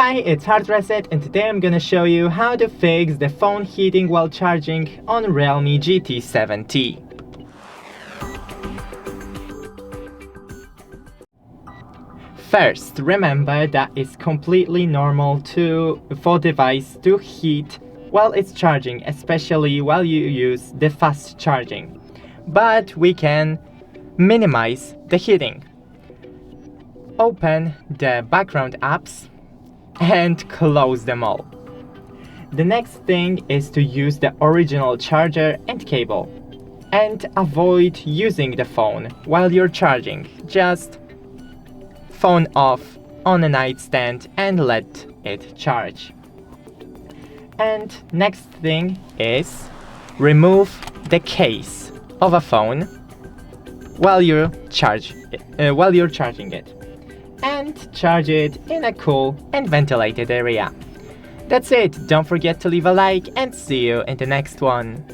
Hi, it's HardReset, and today I'm gonna show you how to fix the phone heating while charging on REALME GT 7T. First, remember that it's completely normal for device to heat while it's charging, especially while you use the fast charging. But we can minimize the heating. Open the background apps and close them all. The next thing is to use the original charger and cable. And avoid using the phone while you're charging. Just phone off on a nightstand and let it charge. And next thing is remove the case of a phone while you're charging it, and charge it in a cool and ventilated area. That's it. Don't forget to leave a like and see you in the next one.